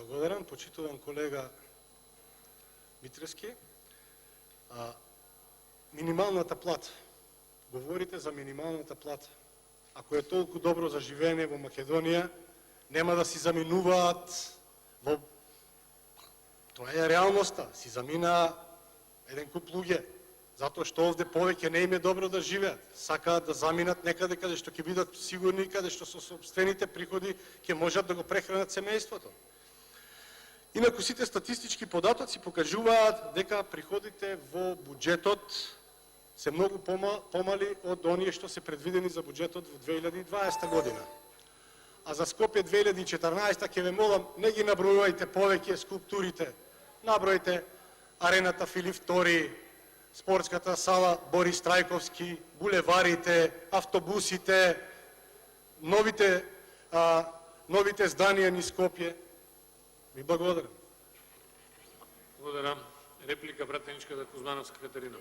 Благодарам, почитуван колега Митревски. Минималната плата. Говорите за минималната плата. Ако е толку добро за живеење во Македонија, нема да си заминуваат во... Тоа е реалноста. Си замина еден куп луѓе. Затоа што овде повеќе не им е добро да живеат. Сакаат да заминат некаде каде што ќе бидат сигурни, каде што со сопствените приходи ќе можат да го прехранат семејството. Инаку сите статистички податоци покажуваат дека приходите во буџетот се многу помали од оние што се предвидени за буџетот во 2020 година. А за Скопје 2014 ќе ве молам, не ги набројувајте повеќе скулптурите. Набројте арената Филип II, спортската сала Борис Трајковски, булеварите, автобусите, новите зданија низ Скопје. Ви благодарам. Благодарам. Реплика, пратеничката Кузмановска Катерина.